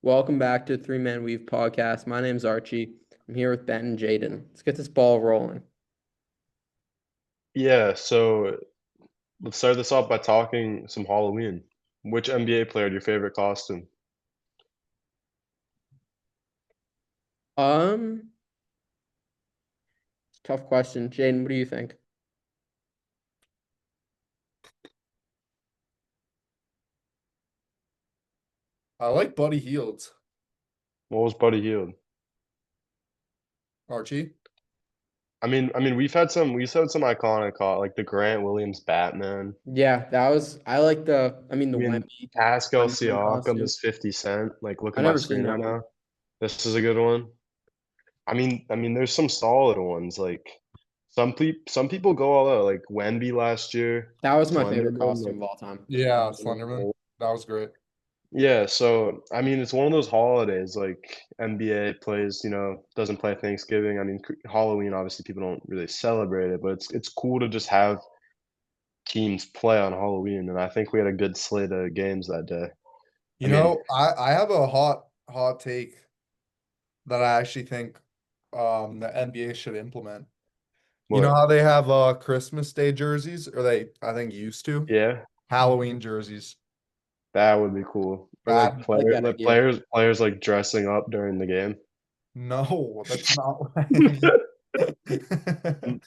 Welcome back to Three Man Weave podcast. My name's Archie. I'm here with Ben and Jaden. Let's get this ball rolling. Yeah, so let's start this off by talking some Halloween. Which NBA player had your favorite costume? Um, Tough question. Jaden, what do you think? I like Buddy Hields, What was Buddy Hield? Archie. I mean, we've had some iconic like the Grant Williams Batman. Yeah, I like the I mean, Wemby Pascal Wonder Woman Siakam costume. is 50 Cent. Like, look I've at my never seen screen that right one. now. This is a good one. I mean, there's some solid ones. Like some people go all out. Like Wemby last year, That was my favorite Slenderman. Like, costume of all time. Yeah, you Slenderman. know, That was great. yeah, so I mean, it's one of those holidays like NBA plays, doesn't play Thanksgiving. I mean, Halloween obviously people don't really celebrate it, but it's cool to just have teams play on Halloween, and I think we had a good slate of games that day. I You mean, know, I have a hot take that I actually think the NBA should implement. You know what? how they have Christmas Day jerseys, or they I think used to Yeah, Halloween jerseys. that would be cool. Or That like I like player, that like idea. players like dressing up during the game. no, that's not what I mean. I mean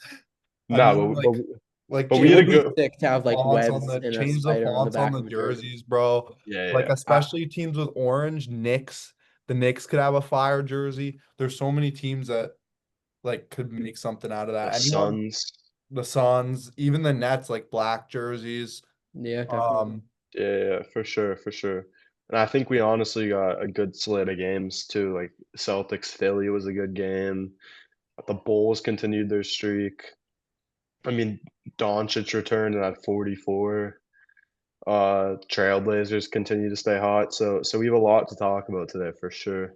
No, but, like but like but It we had a would change be good. sick to have like fonts on webs the and a change the spider on the fonts on back the of a jersey. jerseys, bro. Yeah, yeah, Like yeah. especially teams with orange, Knicks. The Knicks could have a fire jersey. There's so many teams that like could make something out of The that. Anyone, Suns. the Suns, even the Nets, like black jerseys. Yeah, definitely. Um, Yeah, yeah, for sure, for sure. And I think we honestly got a good slate of games too. Like Celtics Philly was a good game. The Bulls continued their streak. I mean, Doncic returned and had 44. Trailblazers continue to stay hot. So we have a lot to talk about today for sure.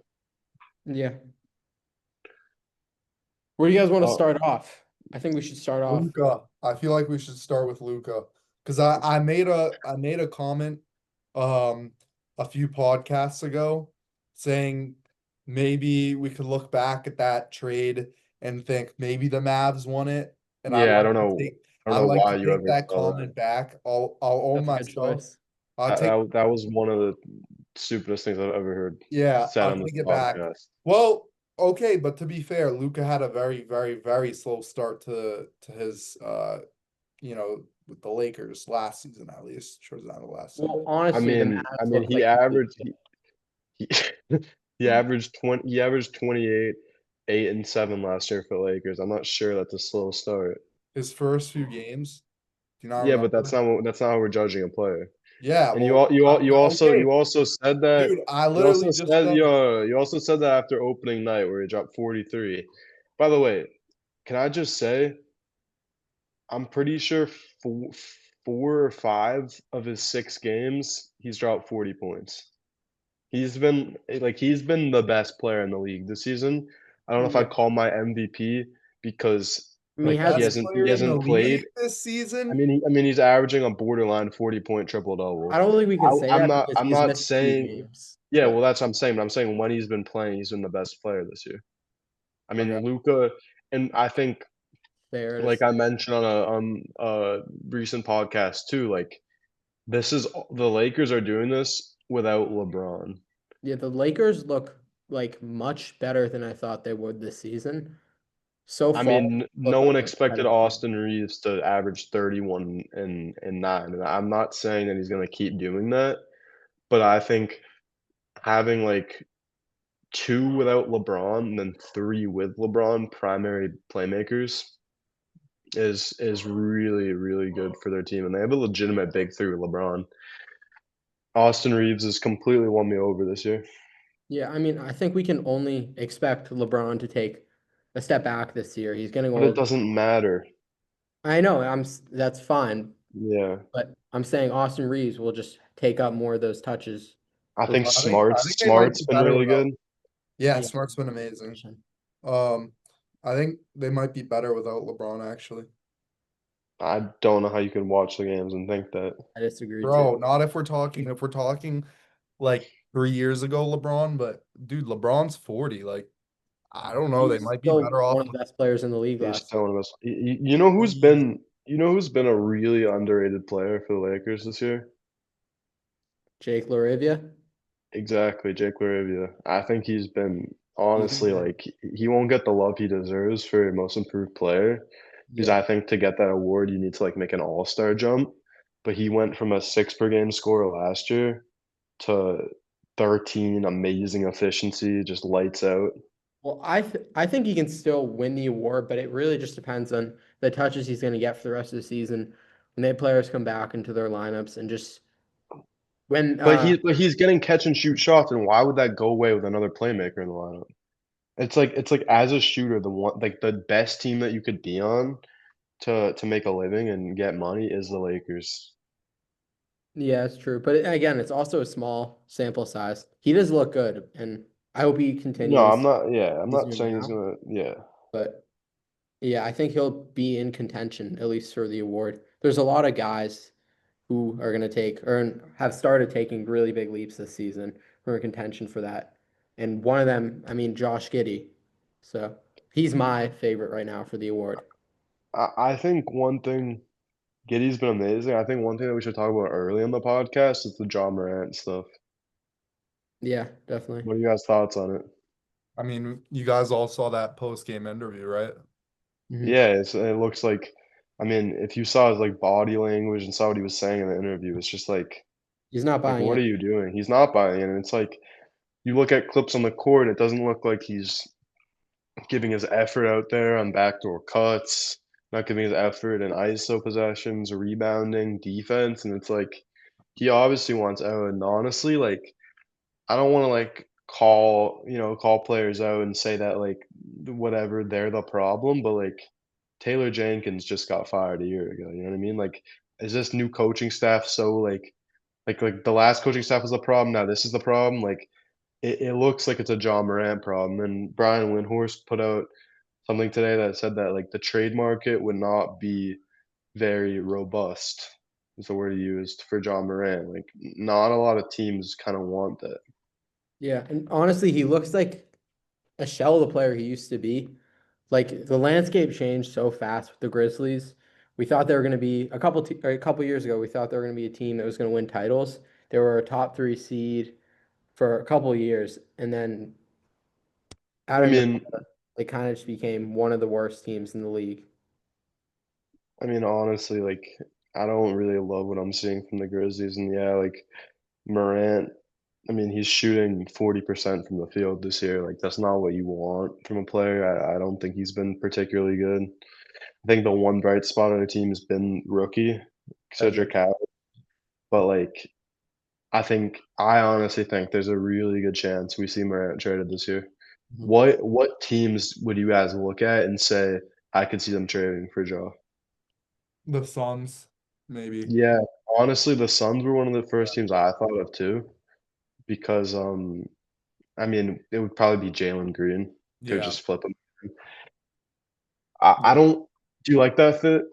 Yeah. Where do you guys want to Uh, start off? I think we should start off. Luca. I feel like we should start with Luca because I made a comment um a few podcasts ago saying maybe we could look back at that trade and think maybe the Mavs won it. And yeah, I don't I'd know like why to you take ever that saw that. comment back. I'll own That's a good myself. choice. I'll That, take that, that was one of the stupidest things I've ever heard Yeah, said I'll on this take it back. podcast. Well, okay, but to be fair, Luca had a very, very, very slow start to his with the Lakers last season at least. Towards the end of last season. Well, I honestly, the mean, I Mavs mean, looked like complete he he averaged 28, 8 and 7 last year for the Lakers. I'm not sure that's a slow start. His first few games. Do you not Yeah, but that's remember? not how we're judging a player. Yeah, And you all well, you all you also okay, you also said that dude, I you also literally just said said you also said that after opening night where he dropped 43. By the way, can I just say I'm pretty sure four or five of his 6 games he's dropped 40 points. He's been the best player in the league this season. I don't know if yeah. I'd call my MVP because I mean, the he like he hasn't. best hasn't he player in the hasn't league played. this I season. mean he's averaging a borderline 40-point triple I double. don't think we can say I'm that not because I'm he's not missed a few saying games. yeah, But well that's what I'm saying. But I'm saying when he's been playing, he's been the best player this year. I Okay. mean Luca, and I think fair to like say. I mentioned on a recent podcast too, like this is the Lakers are doing this without LeBron. Yeah, the Lakers look like much better than I thought they would this season. So I far, mean, look no like one a expected competitive team. Austin Reeves to average 31 and 9. And I'm not saying that he's going to keep doing that, but I think having like two without LeBron and then three with LeBron primary playmakers is really really good for their team, and they have a legitimate big three with LeBron. Austin Reeves has completely won me over this year. Yeah, I mean, I think we can only expect LeBron to take a step back this year. He's getting But it old. doesn't matter. I know, that's fine, Yeah. but I'm saying Austin Reeves will just take up more of those touches. I Those, think I Smart's think they might Smart's be been better really without. good. Yeah, yeah, Smart's been amazing. Um, I think they might be better without LeBron actually. I don't know how you can watch the games and think that. I disagree too. Bro, not if we're talking like 3 years ago, LeBron, but dude, LeBron's 40. Like, I don't know. They He's might be still better off one of the best players in the league He's last still year. one of us. You know who's with been a really underrated player for the Lakers this year? Jake LaRavia. Exactly, Jake Laravia. I think he's been he's honestly been, like he won't get the love he deserves for most improved player because yeah. I think to get that award you need to like make an all-star jump. But he went from a 6 per game scorer last year to 13, amazing efficiency, just lights out. Well, I think he can still win the award, but it really just depends on the touches he's going to get for the rest of the season when they players come back into their lineups and just when But he's getting catch and shoot shots, and why would that go away with another playmaker in the lineup? It's like as a shooter, the best team that you could be on to make a living and get money is the Lakers. yeah, it's true. But again, it's also a small sample size. He does look good, and I hope he No, I'm continues not yeah, I'm he's not doing saying he's now. gonna yeah. But yeah, I think he'll be in contention at least for the award. There's a lot of guys who are going to take or have started taking really big leaps this season who are in contention for that. And one of them, I mean, Josh Giddey. So he's my favorite right now for the award. I think one thing Giddy's been amazing. I think one thing that we should talk about early in the podcast is the Ja Morant stuff. Yeah, definitely. What are you guys' thoughts on it? I mean, you guys all saw that post-game interview, right? Hmm. Yeah, it looks like I mean, if you saw his like body language and saw what he was saying in the interview, it's just He's not like buying what in. are you doing? He's not buying in. And it's like you look at clips on the court, it doesn't look like he's giving his effort out there on backdoor cuts, not giving his effort in ISO possessions, rebounding, defense, and it's like he obviously wants out. And honestly, like I don't want to like call players out and say that like whatever they're the problem, but like Taylor Jenkins just got fired a year ago. You know what I mean? Like, is this new coaching staff so like the last coaching staff was the problem? Now this is the problem. Like, it looks like it's a John Morant problem. And Brian Windhorst put out something today that said that like the trade market would not be very robust. Is the word he used for John Morant. Like, not a lot of teams kind of want that. Yeah, and honestly, he looks like a shell of the player he used to be. Like the landscape changed so fast with the Grizzlies. We thought they were going to be a couple years ago. We thought they were going to be a team that was going to win titles. They were a top three seed for a couple of years, and then out I of mean, nowhere, they kind of just became one of the worst teams in the league. honestly, like I don't really love what I'm seeing from the Grizzlies, and yeah, like Morant. I mean, he's shooting 40% from the field this year. Like that's not what you want from a player. I don't think he's been particularly good. I think the one bright spot on the team has been rookie Cedric. Cedric Howard, but like I honestly think there's a really good chance we see Morant traded this year. Mhm. What teams would you guys look at and say I could see them trading for Joe? The Suns, maybe. Yeah, honestly, the Suns were one of the first teams I thought of too because I mean it would probably be Jalen Green. Could Yeah. just flip him. I Yeah. don't. Do you like that fit?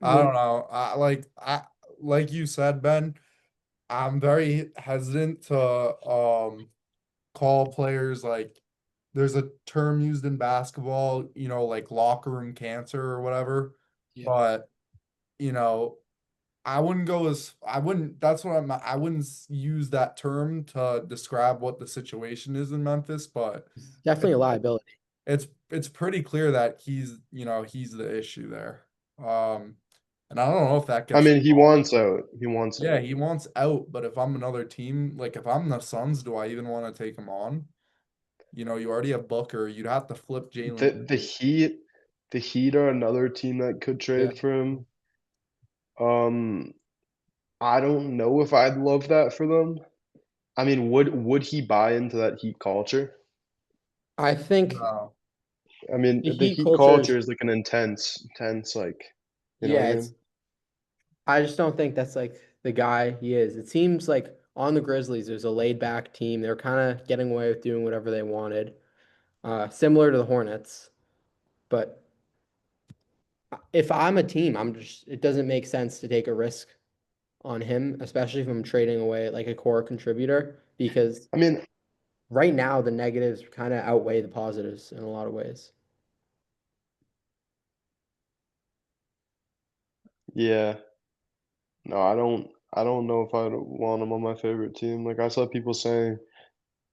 I What don't know. Like you said, Ben, I'm very hesitant to call players like there's a term used in basketball, like locker room cancer or whatever. Yeah. But, you know, I wouldn't, that's what I wouldn't use that term to describe what the situation is in Memphis, but Definitely it's a liability. it's pretty clear that he's the issue there. Um, and I don't know if that I gets mean, he wants out. He wants yeah, out. he wants out, but if I'm another team, like if I'm the Suns, do I even want to take him on? You already have Booker. You'd have to flip Jalen The Green. Heat, the Heat are another team that could Yeah. trade for him. Um, I don't know if I'd love that for them. I mean, would he buy into that Heat culture? I think No. I mean, the the Heat Heat culture is, culture is like an intense, like, you know what yeah, I it's, mean? I just don't think that's like the guy he is. It seems like on the Grizzlies, there's a laid back team. They're kind of getting away with doing whatever they wanted, similar to the Hornets. But if I'm a team, it doesn't make sense to take a risk on him, especially if I'm trading away like a core contributor, because I mean, right now the negatives kind of outweigh the positives in a lot of ways. yeah. No, I don't know if I'd want him on my favorite team. Like I saw people saying,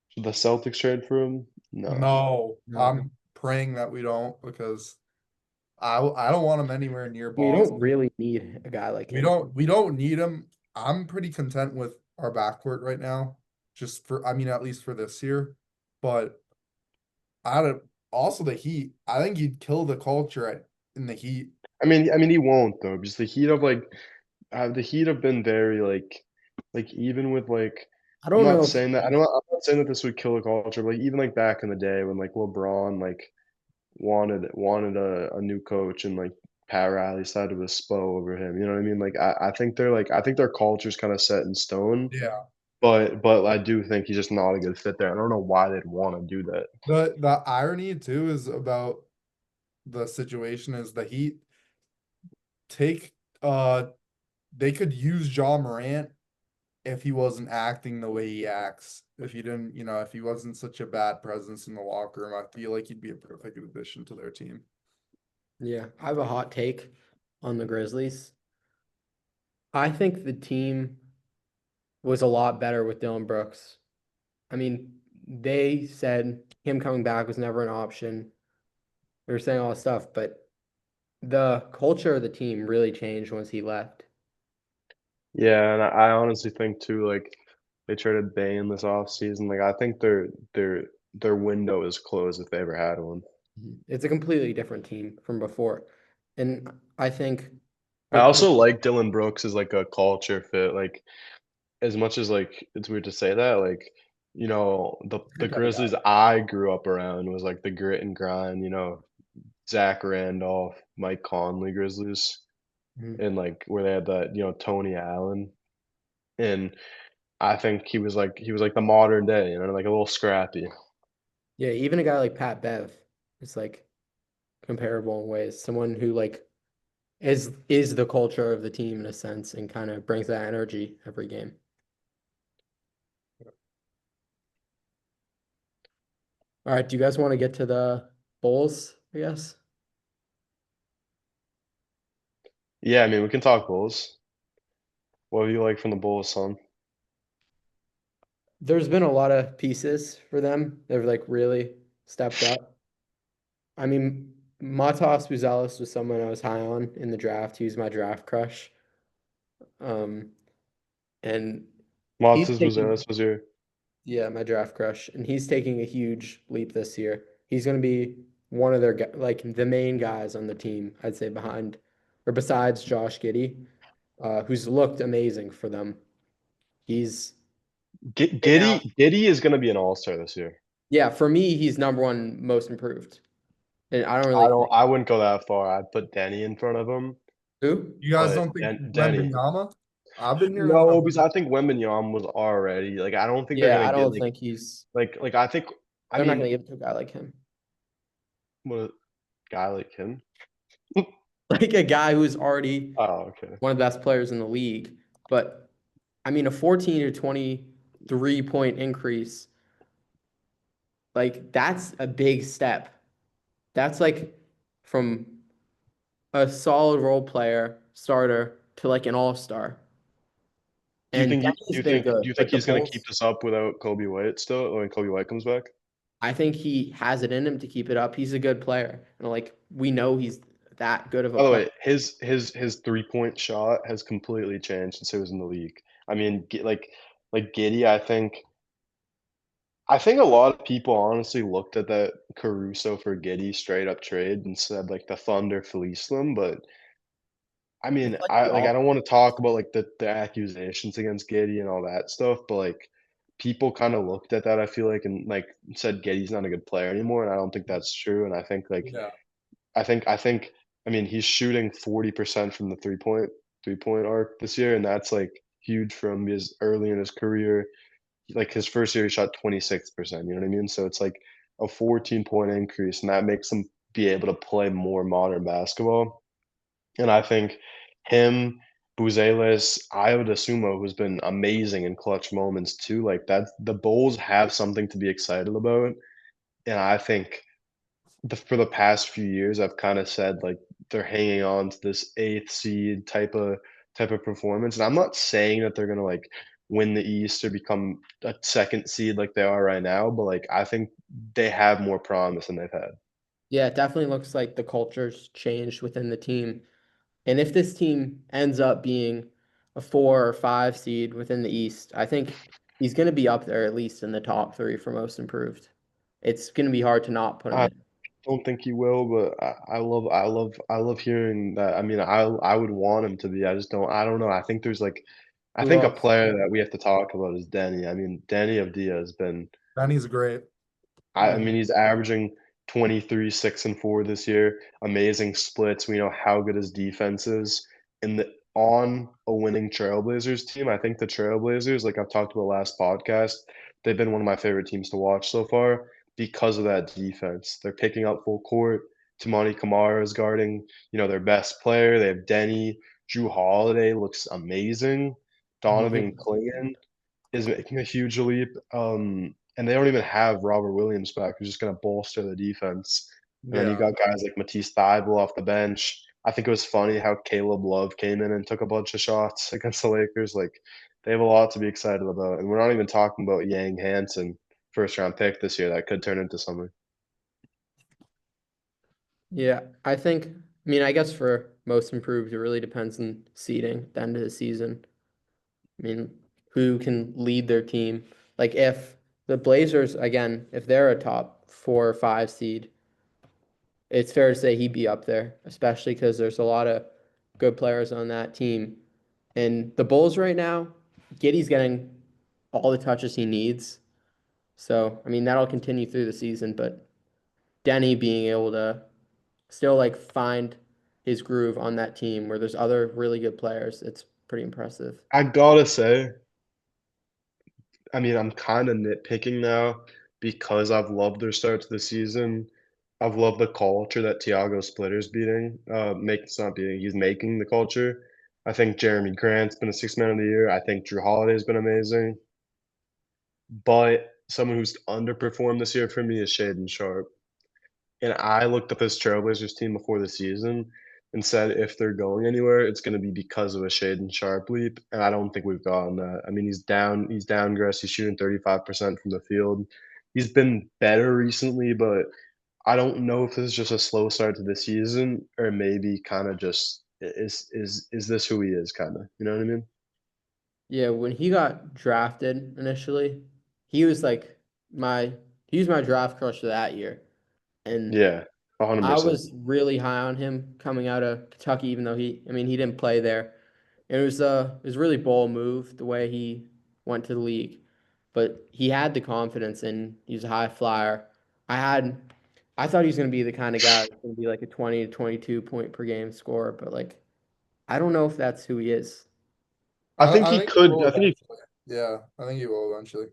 should the Celtics trade for him? No. No, No, I'm praying that we don't because I don't want him anywhere near we don't Boston. really need a guy like him. We don't need him. I'm pretty content with our backcourt right now, just for I mean at least for this year. But I don't also the Heat. I think he'd kill the culture in the Heat. I mean, he won't though. Just the Heat have been very like even with like, I I'm don't not know if saying that. I'm not saying that this would kill a culture, but like even like back in the day when like LeBron like wanted a new coach and like Pat Riley sided with Spo over him. You know what I mean? I think their culture's kind of set in stone. Yeah. But I do think he's just not a good fit there. I don't know why they'd want to do that. The irony too is about the situation is the Heat take they could use Ja Morant if he wasn't acting the way he acts. If he didn't, if he wasn't such a bad presence in the locker room, I feel like he'd be a perfect addition to their team. yeah, I have a hot take on the Grizzlies. I think the team was a lot better with Dylan Brooks. I mean, they said him coming back was never an option. They were saying all this stuff, but the culture of the team really changed once he left. Yeah, and I honestly think too, like they traded Bane this offseason. Like I think their window is closed if they ever had one. It's a completely different team from before. And I think I because also like Dylan Brooks as like a culture fit. Like as much as like it's weird to say that, like the good type of guy. Grizzlies I grew up around was like the grit and grind. Zach Randolph, Mike Conley Grizzlies, Mhm. and like where they had that Tony Allen, and I think he was like the modern day, like a little scrappy. Yeah, even a guy like Pat Bev is like comparable in ways. Someone who like is the culture of the team in a sense and kind of brings that energy every game. All right, do you guys want to get to the Bulls, I guess? Yeah, I mean we can talk Bulls. What do you like from the Bulls, son? There's been a lot of pieces for them. They've like really stepped up. I mean, Matas Buzelis was someone I was high on in the draft. He was my draft crush. Um, and he's Montes taking, Buzelis was your yeah, my draft crush, and he's taking a huge leap this year. He's going to be one of their like the main guys on the team, I'd say behind or besides Josh Giddey, who's looked amazing for them. He's they now, Giddy is gonna be an all-star this year. yeah, for me, he's number one most improved, and I don't really I don't think I wouldn't go that far. I'd put Denny in front of him, who. You guys but don't think Denny. Wembanyama? I've been hearing a lot No, of because I think Wembanyama was already like I don't think they're Yeah, gonna I get don't think he's. I think I They're not mean going to give it to a guy like him, what a guy like him. like a guy who's already Oh, okay. one of the best players in the league. But I mean, a 14 to 23 point increase, like that's a big step. That's like from a solid role player starter to like an all-star. And Denny's been Do good, you think but the he's gonna keep Bulls, this up without Kobe White still when Kobe White comes back? I think he has it in him to keep it up. He's a good player. And like we know he's that good of a By the player. way, his 3-point shot has completely changed since he was in the league. I mean, like Giddy, I think a lot of people honestly looked at that Caruso for Giddy straight up trade and said like the Thunder fleeced them, but I It's mean, like I the like I don't opposite. want to talk about like the accusations against Giddy and all that stuff, but like people kind of looked at that, I feel like, and like said Giddy's not a good player anymore, and I don't think that's true. And I think like yeah. I think I mean he's shooting 40% from the three point arc this year, and that's like huge from his early in his career. Like his first year, he shot 26%. You know what I mean? So it's like a 14-point increase, and that makes him be able to play more modern basketball. And I think him Buzelis, Ayo Dosunmu, who's been amazing in clutch moments too. Like that's the Bulls have something to be excited about, and I think for the past few years, I've kind of said like they're hanging on to this eighth seed type of performance, and I'm not saying that they're gonna like win the East or become a second seed like they are right now, but like I think they have more promise than they've had. Yeah, it definitely looks like the culture's changed within the team. And if this team ends up being a 4 or 5 seed within the East, I think he's going to be up there at least in the top 3 for most improved. It's going to be hard to not put him I in. don't think he will, but I love hearing that. I mean, I would want him to be. I don't know. I Who think a else? player that we have to talk about is Denny. I mean, Denny Avdia has been Benny's great. I mean, he's averaging 23, 6, and 4 this year. Amazing splits. We know how good his defense is. On a winning Trailblazers team, I think the Trailblazers, like I've talked about last podcast, they've been one of my favorite teams to watch so far because of that defense. They're picking up full court. Tamani Kamara is guarding, their best player. They have Denny. Drew Holiday looks amazing. Donovan Mhm. Clingan is making a huge leap. And they don't even have Robert Williams back, who's just going to bolster the defense. And then you Yeah. got guys like Matisse Thybulle off the bench. I think it was funny how Caleb Love came in and took a bunch of shots against the Lakers. Like they have a lot to be excited about, and we're not even talking about Yang Hansen, first round pick this year that could turn into something. Yeah, I mean, I guess for most improved, it really depends on seeding at the end of the season. I mean, who can lead their team? Like if the Blazers, again, if they're a top 4 or 5 seed, it's fair to say he'd be up there, especially because there's a lot of good players on that team. And the Bulls right now, Giddy's getting all the touches he needs. So, I mean, that'll continue through the season, but Denny being able to still like find his groove on that team where there's other really good players, it's pretty impressive. I gotta say, I mean, I'm kind of nitpicking now because I've loved their start to the season. I've loved the culture that Tiago Splitter's beating. It's not beating. He's making the culture. I think Jeremy Grant's been a six man of the year. I think Drew Holiday's been amazing. But someone who's underperformed this year for me is Shaden Sharp. And I looked at this Trailblazers team before the season and said if they're going anywhere, it's going to be because of a Shaden Sharp leap. And I don't think we've gotten that. I mean, he's downgressed. He's shooting 35% from the field. He's been better recently, but I don't know if this is just a slow start to the season or maybe kind of just is this who he is kind of, you know what I mean? Yeah, when he got drafted initially, he was like my he was my draft crush of that year. And Yeah, I 100%. was really high on him coming out of Kentucky, even though I mean, he didn't play there. And it was a really bold move the way he went to the league, but he had the confidence and he was a high flyer. I thought he was going to be the kind of guy that's going to be like a 20 to 22 point per game scorer, but like, I don't know if that's who he is. I think I he think he could. will I think he eventually. Yeah, I think he will eventually.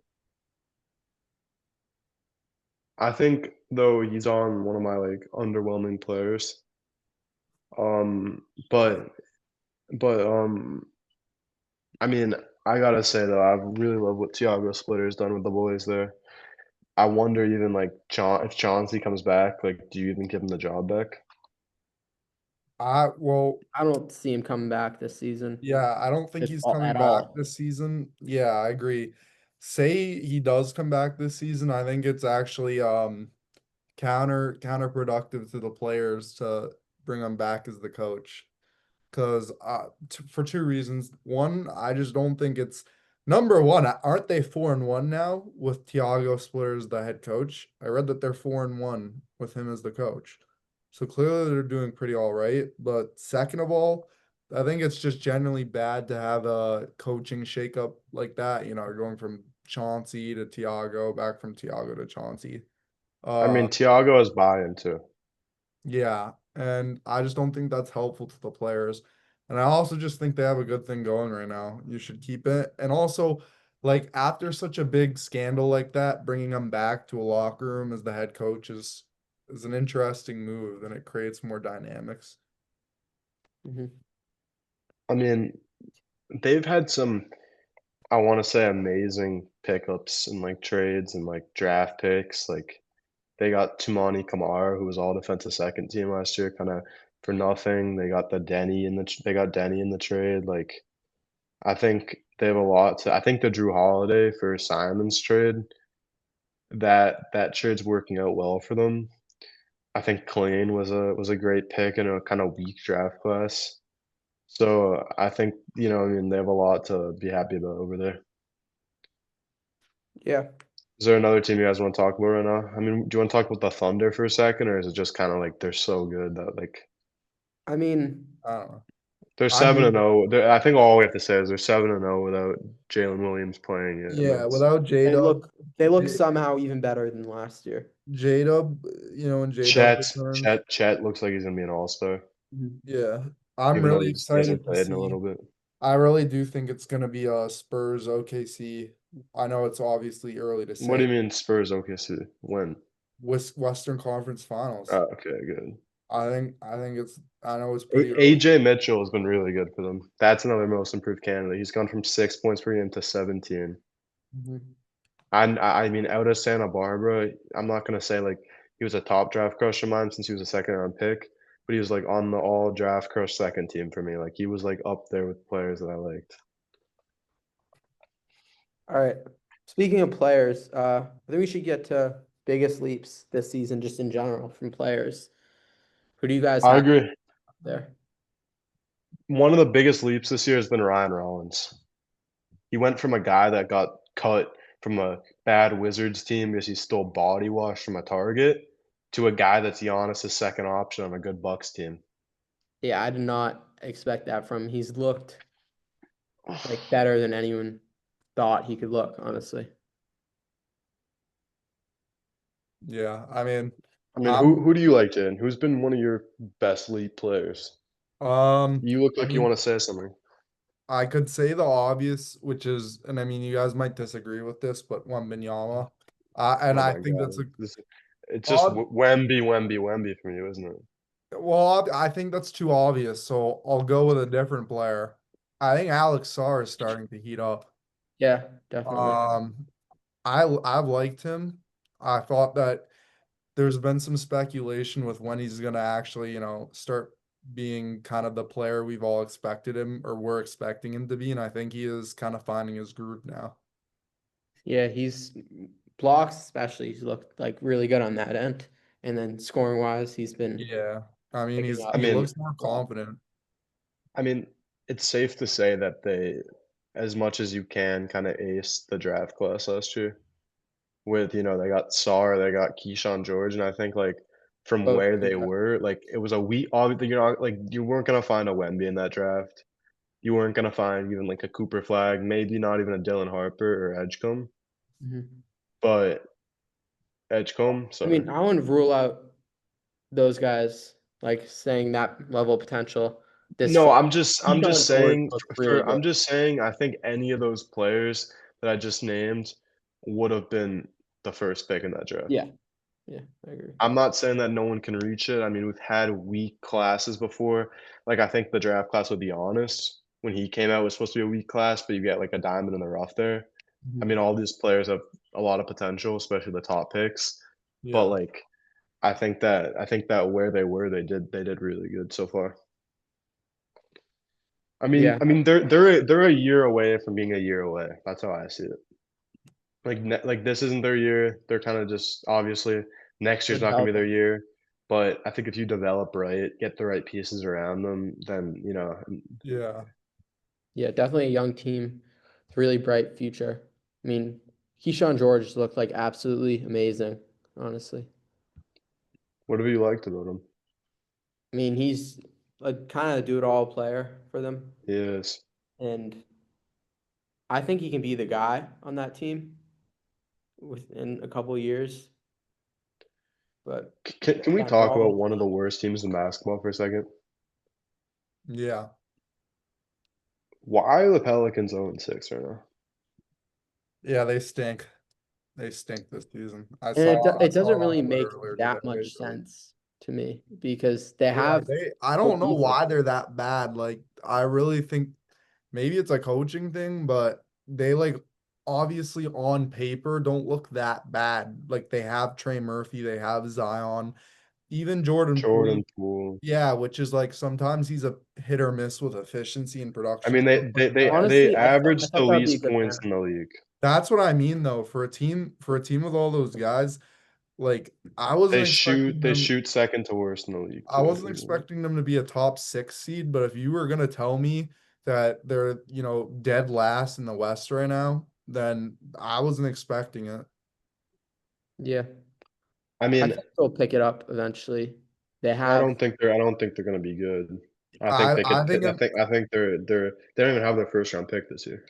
I think though he's on one of my like underwhelming players. Um, but but I mean, I gotta say though, I really love what Tiago Splitter's done with the boys there. I wonder even like if Chauncey comes back, like, do you even give him the job back? Well, I don't see him coming back this season yeah, I don't think he's coming at back all. this season. Yeah, I agree. Say he does come back this season, I think it's actually counterproductive to the players to bring him back as the coach. Because for two reasons. One, I just don't think it's number one. Aren't they 4-1 now with Tiago Splitter as the head coach? I read that they're 4-1 with him as the coach. So clearly they're doing pretty all right. But second of all, I think it's just generally bad to have a coaching shakeup like that. Going from Chauncey to Tiago, back from Tiago to Chauncey. I Uh, mean, Tiago has buy-in too. yeah, and I just don't think that's helpful to the players. And I also just think they have a good thing going right now. You should keep it. And also, like after such a big scandal like that, bringing them back to a locker room as the head coach is an interesting move, and it creates more dynamics. Mhm. I mean, they've had some, I want to say, amazing pickups and like trades and like draft picks. Like they got Tumani Kamara, who was all defensive second team last year, kind of for nothing. They got Denny in the trade. Like I think they have a lot to. I think the Drew Holiday for Simons trade, that trade's working out well for them. I think Clayne was a great pick in a kind of weak draft class. So I think, I mean, they have a lot to be happy about over there. Yeah. Is there another team you guys want to talk about right now? I mean, do you want to talk about the Thunder for a second, or is it just kind of like they're so good that like I mean, I don't know. they're I 7-0? I think all we have to say is they're 7-0 without Jalen Williams playing yet, and yeah, without they J-Dub, look they look J- somehow even better than last year. J-Dub, when J-Dub returns, Chet looks like he's gonna be an all-star, yeah, I'm even though really he hasn't excited to played in a see. little bit. I really do think it's gonna be a Spurs OKC. I know it's obviously early to What do say. you mean Spurs OKC? When? Western Conference Finals. Okay, good. I know it's pretty early. AJ Mitchell has been really good for them. That's another most improved candidate. He's gone from 6 points per game to 17. Mhm. I mean, out of Santa Barbara, I'm not gonna say like he was a top draft crush of mine since he was a second round pick, but he was like on the all draft crush second team for me. Like he was like up there with players that I liked. All right. Speaking of players, I think we should get to biggest leaps this season, just in general from players. Who do you guys I have agree. there? One of the biggest leaps this year has been Ryan Rollins. He went from a guy that got cut from a bad Wizards team because he stole body wash from a target to a guy that's Giannis's second option on a good Bucks team. Yeah, I did not expect that from him. He's looked like better than anyone thought he could look, honestly. Yeah, I mean, I mean, who I'm who do you like, Jaden? Who's been one of your best league players? You look I like you mean, want to say something. I could say the obvious, which is, and I mean, you guys might disagree with this, but Wembanyama. And Oh I my think that's God, a it's just ob Wemby from you, isn't it? I think that's too obvious, so I'll go with a different player. I think Alex Sarr is starting to heat up. Yeah, definitely. Um, I've liked him. I thought that there's been some speculation with when he's gonna actually, start being kind of the player we've all expected him or we're expecting him to be, and I think he is kind of finding his groove now. Yeah, he's blocks especially. He's looked like really good on that end, and then scoring wise, he's been Yeah. I mean, picking I up. he mean, looks more confident. I mean, it's safe to say that they, as much as you can, kind of ace the draft class last year. With, they got Sarr, they got Keyshawn George, and I think like from Both where good they guys. were, like it was a weak. Obviously, like you weren't gonna find a Wemby in that draft. You weren't gonna find even like a Cooper Flag, maybe not even a Dylan Harper or Edgecombe, Mhm. but Edgecombe, I sorry. mean, I wouldn't rule out those guys like saying that level of potential this No, far. I'm just Keyshawn George saying looked really good. I'm just saying I think any of those players that I just named would have been the first pick in that draft. Yeah, yeah, I agree. I'm not saying that no one can reach it. I mean, we've had weak classes before. Like I think the draft class would be honest. When he came out, it was supposed to be a weak class, but you get like a diamond in the rough there. I Mhm. mean, all these players have a lot of potential, especially the top picks. But Yeah. like I think that where they were, they did really good so far. I mean, Yeah, I mean they're a year away from being a year away. That's how I see it. Like this isn't their year. They're kind of just obviously next they're year's not gonna be developing. their year. But I think if you develop right, get the right pieces around them, then Yeah. Yeah, definitely a young team with really bright future. I mean, Keyshawn George looked like absolutely amazing, honestly. what have you liked about them? I mean, he's a kind of do-it-all player for them, Yes. and I think he can be the guy on that team within a couple of years. But Can we yeah, they're talk all about one of the worst teams in basketball for a second? Yeah. Why are the Pelicans 0-6 right now? Yeah, they stink. They stink this season. and I it saw doesn't an really outlet make earlier that today. much sense to me because they Yeah, have I the don't know weapons. why they're that bad. Like, I really think maybe it's a coaching thing, but they like obviously on paper don't look that bad. Like they have Trey Murphy, they have Zion, even Jordan Poole. Jordan Poole. Yeah, which is like sometimes he's a hit or miss with efficiency and I production. mean, Stuff like that. they Honestly, I averaged the thought that would be a least good points pair. in the league. That's what I mean though. For a team with all those guys, like I wasn't expecting They them. shoot second to worst in the league I too. wasn't expecting them to be a top 6 seed, but if you were gonna tell me that they're, dead last in the West right now, then I wasn't expecting it. Yeah, I I mean, think they'll pick it up eventually. They I have. don't think they're gonna be good. I think I they I could. think I think they don't even have their first round pick this year.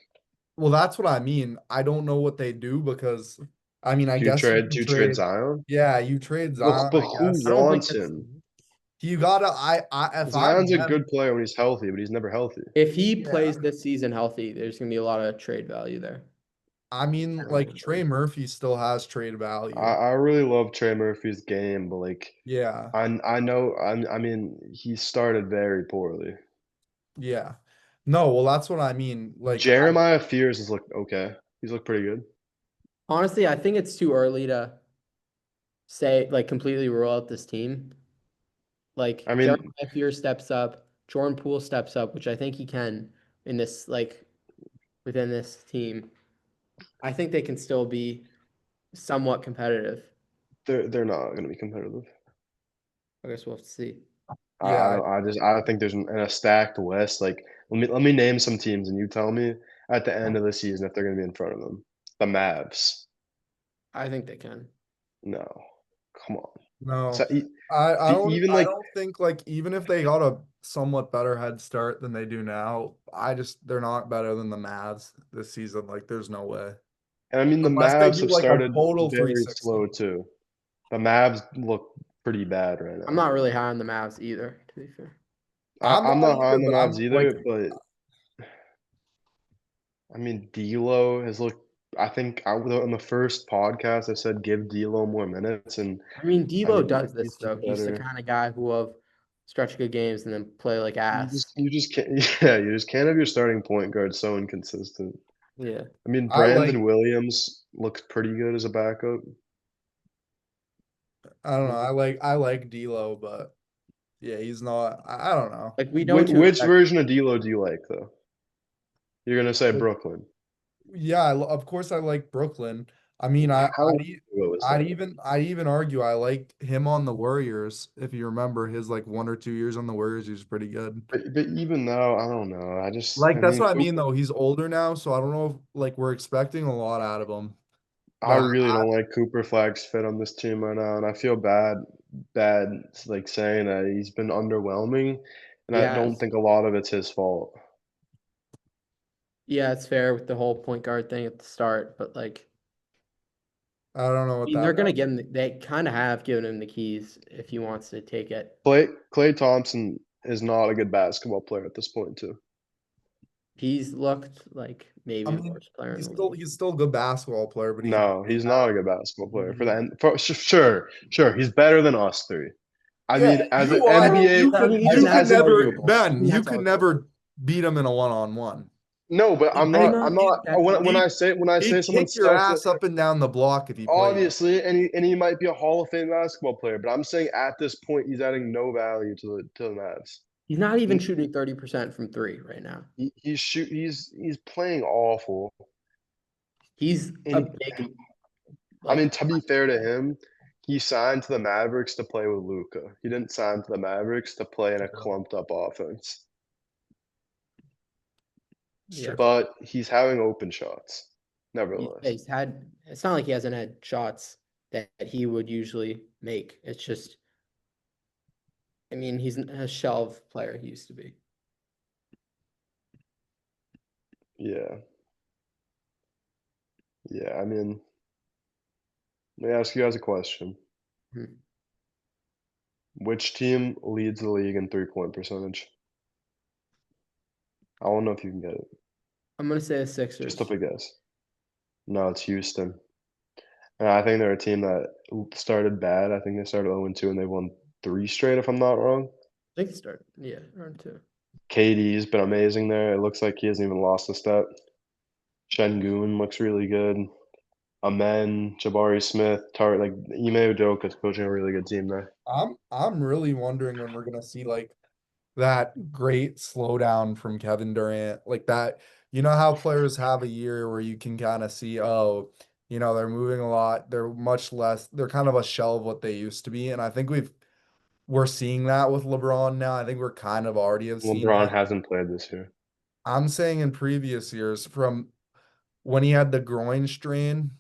well, that's what I mean. I don't know what they do because I mean, I guess you can Do you trade trade. Zion? Yeah, you trade Zion, But I who guess. I don't think wants that's. him? You gotta if I'm Zion's a them, good player when he's healthy, but he's never healthy. If he yeah. plays this season healthy, there's gonna be a lot of trade value there. I mean, like Trey Murphy still has trade value. I really love Trey Murphy's game, but like Yeah, I know I mean he started very poorly. yeah. No, well, that's what I mean. Like, Jeremiah Fears has looked okay. He's looked pretty good. Honestly, I think it's too early to say like completely rule out this team. I Like mean, Jeremiah Fear steps up, Jordan Poole steps up, which I think he can in this like within this team. I think they can still be somewhat competitive. they're not going to be competitive. I guess we'll have to see. yeah, I think there's in a stacked West. Like let me name some teams, and you tell me at the end of the season if they're going to be in front of them. The Mavs. I think they can. No, come on. no. So even I like don't think like even if they got a somewhat better head start than they do now, they're not better than the Mavs this season. Like, there's no way. and I mean the Unless they Mavs do have like a started total very 360. slow too. The Mavs look pretty bad right I'm now. not really high on the Mavs either, to be fair. I'm I'm not not high on either, the but Mavs I'm like, either, but I mean D'Lo has looked. I think in the first podcast I said give D'Lo more minutes, and I mean, I D'Lo mean does he's this just though. He's the better. kind of guy who will stretch good games and then play like ass. You just can't. Yeah, you just can't have your starting point guard so inconsistent. Yeah. I mean I like Brandon Williams looks pretty good as a backup. I don't know. I like D'Lo, but yeah, he's not. I don't know. Like we know what to Which expect. version of D'Lo do you like though? You're gonna say Brooklyn. Yeah, of course I like Brooklyn. I mean, How long ago was that? I'd even argue I like him on the Warriors. If you remember his like 1 or 2 years on the Warriors, he was pretty good. But even though I don't know, Like I that's mean what I mean Cooper. though. He's older now, so I don't know if like we're expecting a lot out of him. I But really don't like Cooper Flag's fit on this team right now, and I feel bad like saying that he's been underwhelming, and He I don't has. think a lot of it's his fault. Yeah, it's fair with the whole point guard thing at the start, but like I don't know I what mean, they're that gonna meant. give him. They kind of have given him the keys if he wants to take it. Clay Thompson is not a good basketball player at this point, too. He's looked like I maybe the mean, worst player in the league. he's still a good basketball player, but he's No, way he's not a better. good basketball player for the Mhm. end. Sure, he's better than us three. I Yeah, mean, as an you are. NBA, I mean, even You could that's as an never, arguable. Ben. Even You that's could arguable. never beat him in a one-on-one. no, but I know I'm not. that's When I say He'd someone kick your steps it, ass up and down the block if he played. obviously, and he might be a Hall of Fame basketball player, but I'm saying at this point, he's adding no value to the Mavs. he's not even N- shooting 30% from three right now. he's playing awful, He's a and big I mean, like to be fair to him, he signed to the Mavericks to play with Luca. He didn't sign to the Mavericks to play in a clumped up offense. yeah. Sure. But he's having open shots, Yeah, nevertheless. he's had. It's not like he hasn't had shots that he would usually make. It's just, I mean, he's a shelf player he used to be. Yeah. Yeah. I mean, let me ask you guys a question. Hmm. Which team leads the league in 3-point percentage? I don't know if you can get it. I'm gonna say the Just up Sixers. a guess. No, it's Houston. And I think they're a team that started bad. I think they started 0-2 and they won 3 straight, if I'm not wrong. I think start. Yeah, round two. KD's been amazing there. It looks like he hasn't even lost a step. Şengün looks really good. Amen, Jabari Smith, like Ime Udoka's coaching a really good team there. I'm really wondering when we're gonna see like that great slowdown from Kevin Durant, like that. You know how players have a year where you can kind of see, oh, they're moving a lot, they're much less, they're kind of a shell of what they used to be. And I think we're seeing that with LeBron now. I think we're kind of already have seen LeBron that. hasn't played this year. I'm saying in previous years, from when he had the groin strain,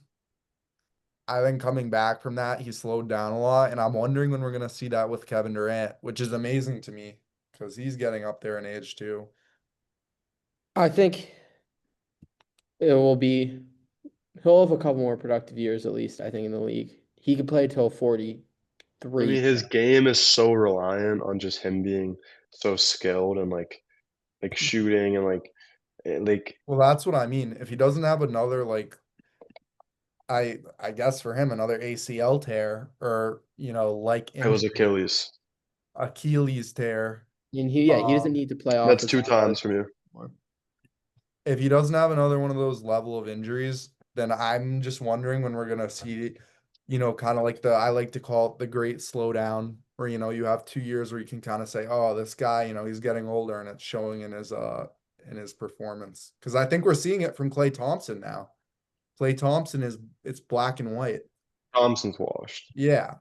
I think coming back from that, he slowed down a lot. And I'm wondering when we're gonna see that with Kevin Durant, which is amazing to me because he's getting up there in age too. I think it will be he'll have a couple more productive years at least, I think, in the league. He could play till I 43. mean, his game is so reliant on just him being so skilled and like shooting and like Well, that's what I mean. If he doesn't have another like I guess for him another ACL tear or like it was injury, Achilles. Achilles tear. And he doesn't Um, need to play off That's the two top of times his from you. anymore. if he doesn't have another one of those level of injuries, then I'm just wondering when we're gonna see, kind of like the I like to call it the great slowdown, where you have 2 years where you can kind of say, oh, this guy, he's getting older and it's showing in his performance. Because I think we're seeing it from Klay Thompson now. Klay Thompson is it's black and white. Thompson's washed. Yeah.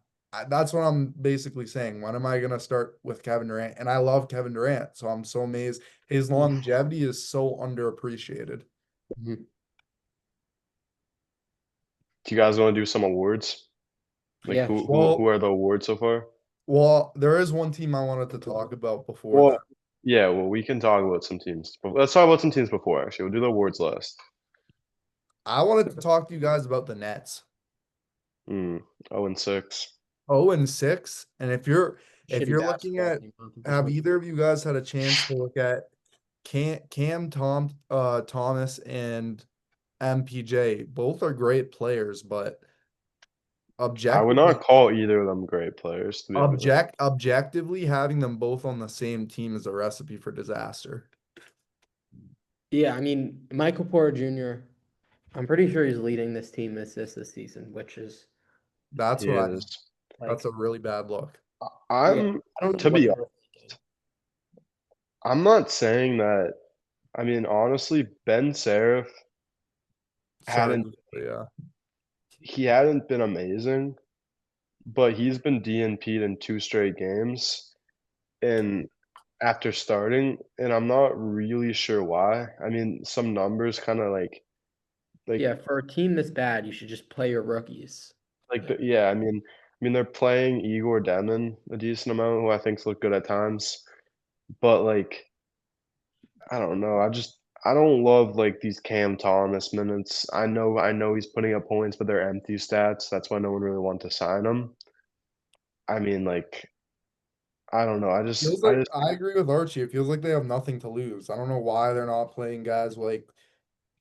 That's what I'm basically saying. When am I gonna start with Kevin Durant? And I love Kevin Durant, so I'm so amazed. His longevity is so underappreciated. Mhm. Do you guys want to do some awards? Like Yeah, who Well, are the awards so far? there is one team I wanted to talk about before that. Well, yeah, well, we can talk about some teams. But let's talk about some teams before, actually. We'll do the awards last. I wanted to talk to you guys about the Nets. 0-6. 0-6. And if shitty you're looking basketball at team. I don't think they're have playing. either of you guys had a chance to look at Thomas and MPJ? Both are great players, but I would not objectively call either of them great players, to be honest. objectively having them both on the same team is a recipe for disaster. Yeah, I mean, Michael Porter Jr., I'm pretty sure he's leading this team in assists this season, which is That's He what I is. that's like, a really bad look. yeah, I'm I don't know to what be they're thinking. I'm not saying that. I mean, honestly, Ben Seraph Sorry, hadn't yeah. he hadn't been amazing, but he's been DNP'd in 2 straight games and after starting, and I'm not really sure why. I mean, some numbers kind of like Yeah, for a team this bad, you should just play your rookies. yeah. I mean they're playing Igor Demon a decent amount, who I think's looked good at times, but I don't know. I don't love like these Cam Thomas minutes. I know he's putting up points, but they're empty stats. That's why no one really wanted to sign him. I mean, I don't know. Feels I like just I agree with Archie. It feels like they have nothing to lose. I don't know why they're not playing guys like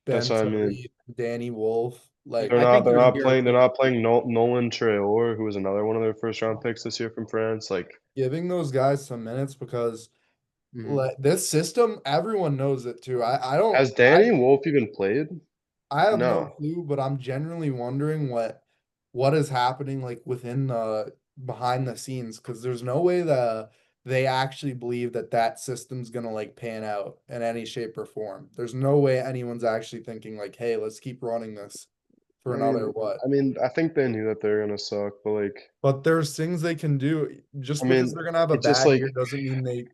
that's Ben what I mean. Tilly, Danny Wolf. Like, I think They're there's not playing. They're irritation. not playing Nolan Traore, who was another one of their first round picks this year from France. giving those guys some minutes because Mhm. this system, everyone knows it too. I don't Has Danny Wolf even played? I have no No. clue, but I'm genuinely wondering what is happening like within the behind the scenes because there's no way that they actually believe that that system's gonna like pan out in any shape or form. There's no way anyone's actually thinking like, hey, let's keep running this for I another mean, what? I think they knew that they were gonna suck, but But there's things they can do. I Just because mean, they're gonna have a it's just bad year doesn't mean they,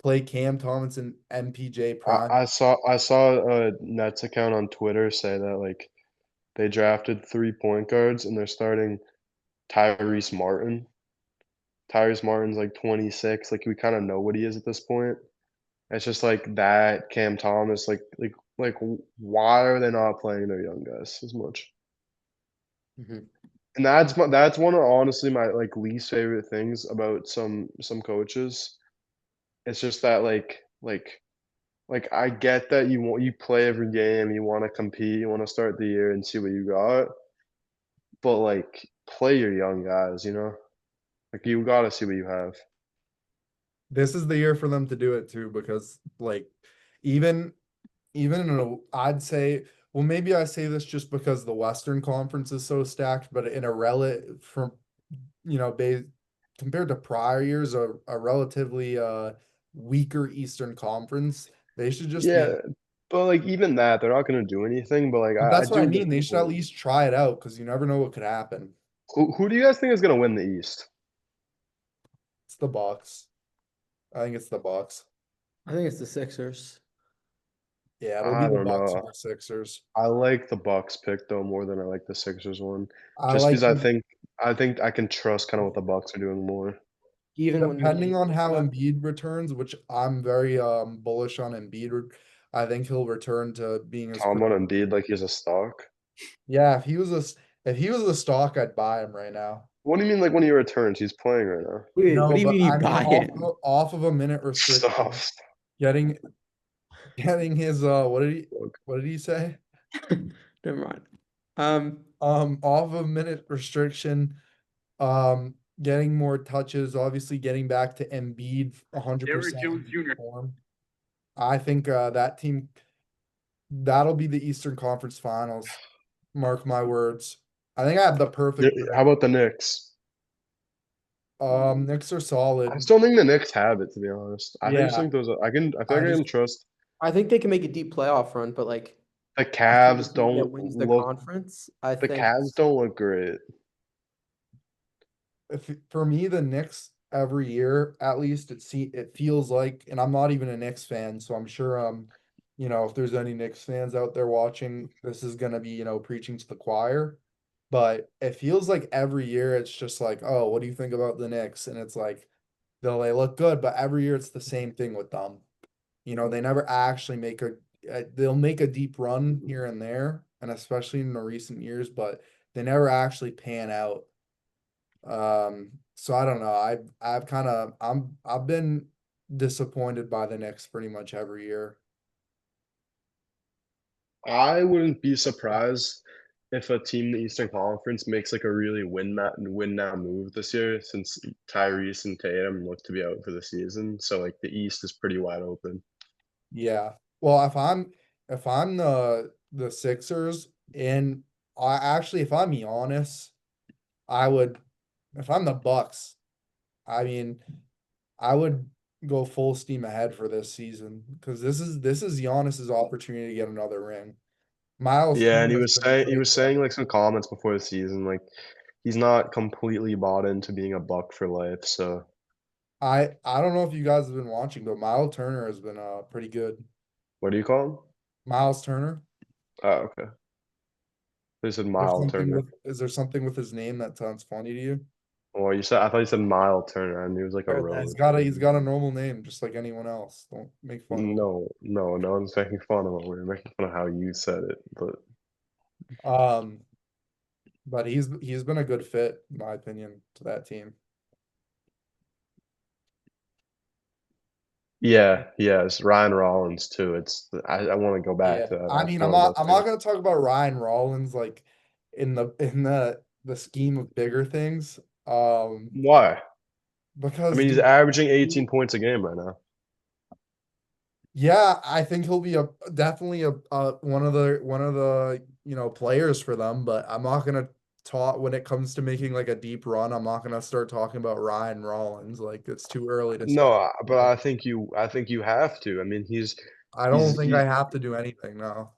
play Cam Thomas and MPJ prime. I saw a Nets account on Twitter say that they drafted 3 point guards and they're starting Tyrese Martin. Tyrese Martin's like 26. Like we kind of know what he is at this point. It's just like that Cam Thomas. Why are they not playing their young guys as much? Mhm. And that's one of honestly my least favorite things about some coaches. It's just that I get that you play every game, you want to compete, you want to start the year and see what you got, but play your young guys, you know? Like you got to see what you have. this is the year for them to do it too, because like even I'd say, well, maybe I say this just because the Western Conference is so stacked, but in a relative from compared to prior years, a relatively weaker Eastern Conference, they should just be. Yeah, but like even that, they're not gonna do anything. But like But I that's what I do get mean. They the should at point. least try it out because you never know what could happen. Who do you guys think is gonna win the East? It's the Bucks. I think it's the Bucks. I think it's the Sixers. Yeah, it'll be I the don't Bucks know. or the Sixers. I like the Bucks pick though more than I like the Sixers one, I just like because I think I can trust kind of what the Bucks are doing more. Even when depending he on gets how back. Embiid returns, which I'm very bullish on Embiid. I think he'll return to being his Tom on Embiid like he's a stock. yeah, if he was a stock, I'd buy him right now. What do you mean like when he returns? He's playing right now. Wait, what No, do you but mean you I mean buy him? off of a minute restriction, Stuff. getting his what did he say? Never mind. Um, Off of a minute restriction, getting more touches, obviously getting back to Embiid 100% form. I think that team that'll be the Eastern Conference Finals. Mark my words. I think I have the Yeah, perfect how pick. about the Knicks? Knicks are I just solid. don't think the Knicks have it, to be honest. I just Yeah, think those are, I feel I like I just can trust I think they can make a deep playoff run, but like the a Cavs team that don't wins the look conference, I the think Cavs don't look great. for me the Knicks every year at least it feels like, and I'm not even a Knicks fan, so I'm sure if there's any Knicks fans out there watching, this is gonna be preaching to the choir, but it feels like every year it's just like, oh, what do you think about the Knicks? And it's like they look good, but every year it's the same thing with them. They never actually they'll make a deep run here and there, and especially in the recent years, but they never actually pan out. So I don't know. I've been disappointed by the Knicks pretty much every year. I wouldn't be surprised if a team in the Eastern Conference makes like a really win now move this year, since Tyrese and Tatum look to be out for the season. So like the East is pretty wide open. Yeah. Well, if I'm the Sixers, and I actually, if I'm Giannis, I would if I'm the Bucks, I mean, I would go full steam ahead for this season because this is Giannis's opportunity to get another ring. Miles Yeah, and Turner he has was been a saying he great was player. saying like some comments before the season, like he's not completely bought into being a Buck for life. So I don't know if you guys have been watching, but Miles Turner has been pretty good. what do you call him? Miles Turner. Oh, okay. They said There's Mile something Turner. with is there something with his name that sounds funny to you? Well, I thought you said Mile Turner, and he was like a Oh, He's road. got a normal name just like anyone else. Don't make fun of him. No one's making fun of him. We're making fun of how you said it, but Um, but he's been a good fit, in my opinion, to that team. yeah, it's Ryan Rollins too. I want to go back Yeah, to that. I That's mean, one of the best I'm not things. gonna talk about Ryan Rollins like in the scheme of bigger things. Why? I Because mean, he's dude, averaging 18 points a game right now. yeah, I think he'll be definitely one of the players for them. But I'm not gonna talk when it comes to making like a deep run. I'm not gonna start talking about Ryan Rollins. Like it's too early to No, start. but I think you have to. I mean, I don't he's think he's I have to do anything now.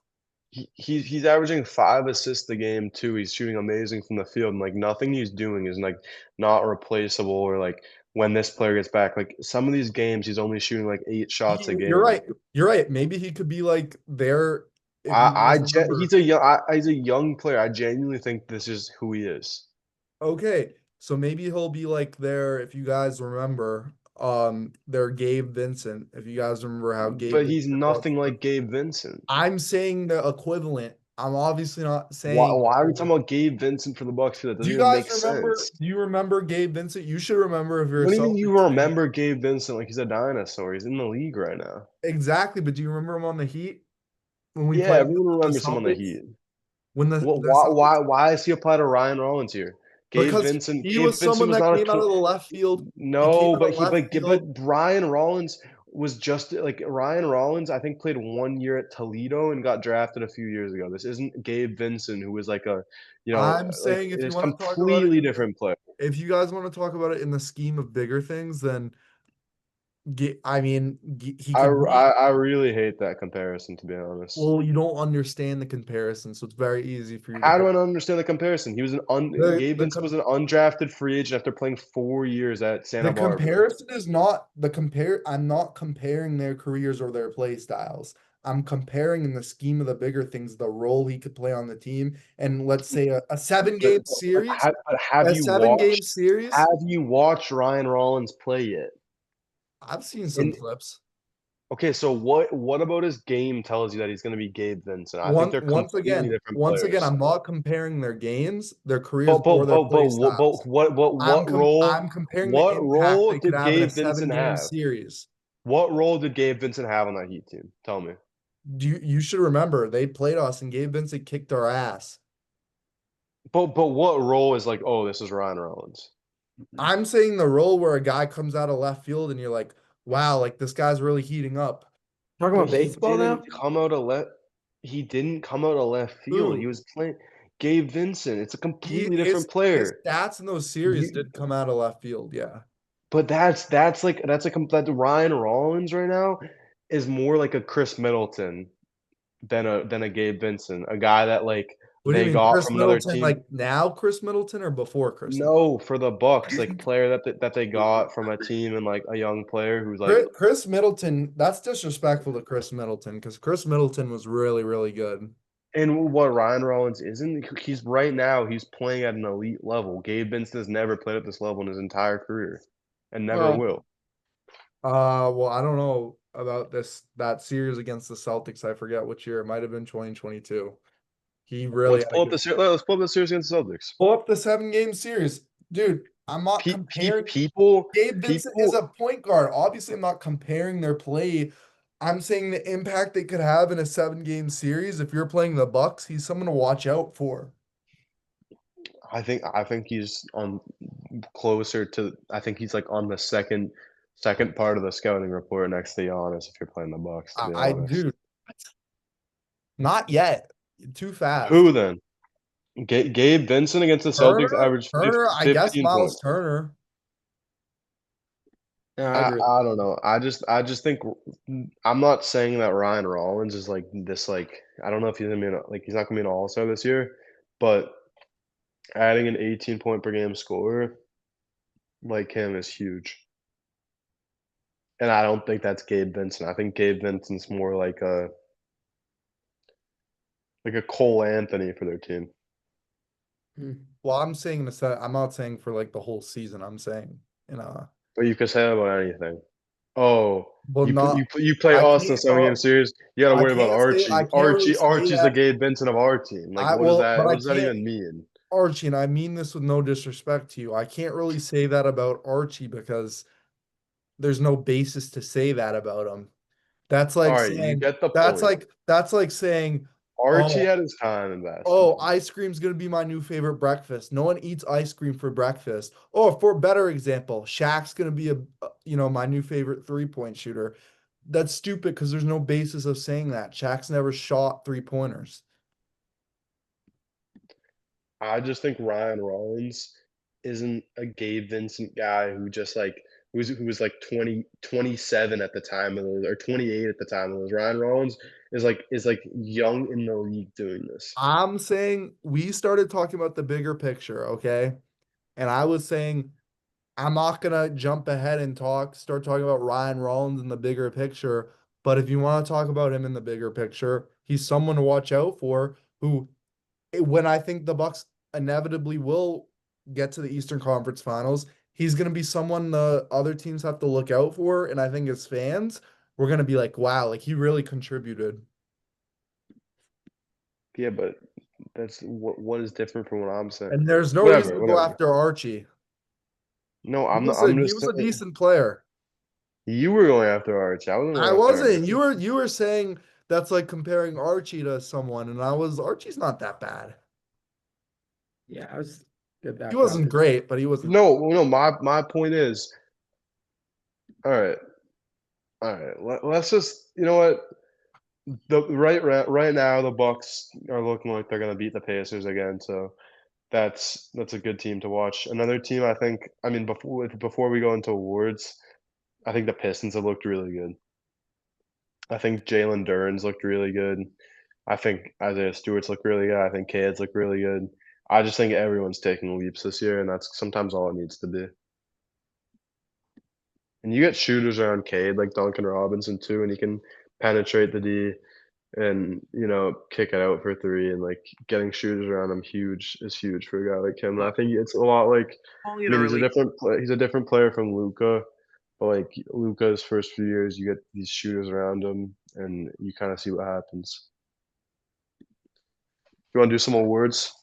he's averaging 5 assists a game too. He's shooting amazing from the field, and like nothing he's doing is like not replaceable or like when this player gets back. Like some of these games, he's only shooting like 8 shots a You're game. right. You're right. Maybe he could be like there. If you guys remember, He's a young player. I genuinely think this is who he is. okay, so maybe he'll be like there. If you guys remember, there Gabe Vincent. If you guys remember how Gabe But he's Vincent was, nothing like Gabe Vincent. I'm saying the equivalent. I'm obviously not Why saying. why are we talking about Gabe Vincent for the Bucks here? That Do doesn't you even guys make remember? sense. Do you remember Gabe Vincent? You should remember if you're a What do you mean you Celtics fan. remember Gabe Vincent like he's a dinosaur? He's in the league right now. Exactly, but do you remember him on the Heat when we Yeah, played everyone the remembers him on the Celtics? Heat. When the What? Celtics Why is he applied to Ryan Rollins here? Because he was Gabe Vincent someone was that not a came out of the left field. He came no, out of left but field. Ryan Rollins was just like Ryan Rollins. I think played 1 year at Toledo and got drafted a few years ago. This isn't Gabe Vincent, who was like a, I'm like saying if you it's want to talk about it, completely different player. if you guys want to talk about it in the scheme of bigger things, then he could be. I really hate that comparison, to be honest. Well, you don't understand the comparison, so it's very easy for you to How do hate. I not understand the comparison? He was Gabe The Vincent was an undrafted free agent after playing 4 years at The Santa Barbara. comparison is not the compare. I'm not comparing their careers or their play styles. I'm comparing in the scheme of the bigger things, the role he could play on the team. And let's say a seven But, game series, have a you 7 game watched series. Ryan Rollins play yet? I've seen some And clips. okay, so what about his game tells you that he's going to be Gabe Vincent? I think they're completely different Once again, players. I'm not comparing their games, their careers, or their But play styles. I'm comparing the what impact role they could did have in a Gabe seven Vincent game have? series. What role did Gabe Vincent have on that Heat team? Tell me. You should remember they played us and Gabe Vincent kicked our ass. But what role is like, oh, this is Ryan Rollins? I'm saying the role where a guy comes out of left field and you're like, wow, like this guy's really heating up. Talking But about baseball now? he didn't come out of left field. He Who? was playing Gabe Vincent. It's a completely His different his player. stats in those series did come out of left field, yeah. But that Ryan Rollins right now is more like a Chris Middleton than a Gabe Vincent, a guy that like What do you they mean, got Chris from another Middleton? team. Like now, Chris Middleton, or before Chris Middleton? No, for the Bucks, like player that they got from a team and like a young player who's like, Chris Middleton, that's disrespectful to Chris Middleton because Chris Middleton was really, really good. and what Ryan Rollins isn't. He's right now he's playing at an elite level. Gabe Vincent has never played at this level in his entire career, and never Well, will. well, I don't know about that series against the Celtics. I forget which year. It might have been 2022. He really had a good. Let's pull up the series against the Celtics. Pull up the 7 game series. Dude, I'm not comparing. Gabe Vincent is People a point guard. Obviously, I'm not comparing their play. I'm saying the impact they could have in a 7 game series. If you're playing the Bucks, he's someone to watch out for. I think he's on closer to. I think he's like on the second part of the scouting report next to Giannis. If you're playing the Bucks, to be I honest. do. Not yet. Too fast. Who then? Gabe Vincent against the Celtics averaged I guess 15 Miles points. Turner. Yeah, I agree. I don't know. I just think I'm not saying that Ryan Rollins is like this. Like I don't know if he's gonna be like he's not gonna be an All Star this year, but adding an 18 point per game scorer like him is huge. And I don't think that's Gabe Vincent. I think Gabe Vincent's more like a Cole Anthony for their team. Well, I'm saying this. I'm not saying for like the whole season. I'm saying in a. But you could say that about anything. Oh, Well, not. you play I us in a can't. 7 game series. You got to I worry about can't say. I Archie. can't really say Archie's the that. Gabe Vincent of our team. Like, But what I does that can't. even mean? Archie, and I mean this with no disrespect to you. I can't really say that about Archie because there's no basis to say that about him. That's All like right, you saying get the point. that's like saying, Archie oh, had his time in oh, basketball. ice cream's gonna be my new favorite breakfast. No one eats ice cream for breakfast. Oh, for a better example, Shaq's gonna be my new favorite 3-point shooter. That's stupid because there's no basis of saying that. Shaq's never shot 3-pointers. I just think Ryan Rollins isn't a Gabe Vincent guy who just like who was like 27 at the time of those or 28 at the time of those. Ryan Rollins is like young in the league doing this. I'm saying we started talking about the bigger picture, okay? And I was saying I'm not gonna jump ahead and start talking about Ryan Rollins in the bigger picture. But if you want to talk about him in the bigger picture, he's someone to watch out for who when I think the Bucks inevitably will get to the Eastern Conference Finals, he's going to be someone the other teams have to look out for. And I think as fans, we're going to be like, wow, like he really contributed. Yeah, but that's what is different from what I'm saying. And there's no reason Whatever, to go whatever. after Archie. No, I'm not. I'm He just was a saying. decent player. You were going after Archie. I wasn't I going after wasn't. Archie. You were saying that's like comparing Archie to someone, and Archie's not that bad. Yeah, Get that He wasn't practice. great, but he wasn't. No. My point is, all right, Let's just, you know what? The right now the Bucks are looking like they're gonna beat the Pacers again. So that's a good team to watch. Another team, I think. I mean, before we go into awards, I think the Pistons have looked really good. I think Jalen Duren's looked really good. I think Isaiah Stewart's looked really good. I think Cade's looked really good. I just think everyone's taking leaps this year, and that's sometimes all it needs to be. And you get shooters around Cade, like Duncan Robinson too, and he can penetrate the D and, kick it out for three, and, like, getting shooters around him is huge for a guy like him. And I think it's a lot like, Only I an mean, early. he's a different player from Luka, but, like, Luka's first few years, you get these shooters around him, and you kinda see what happens. You wanna do some awards?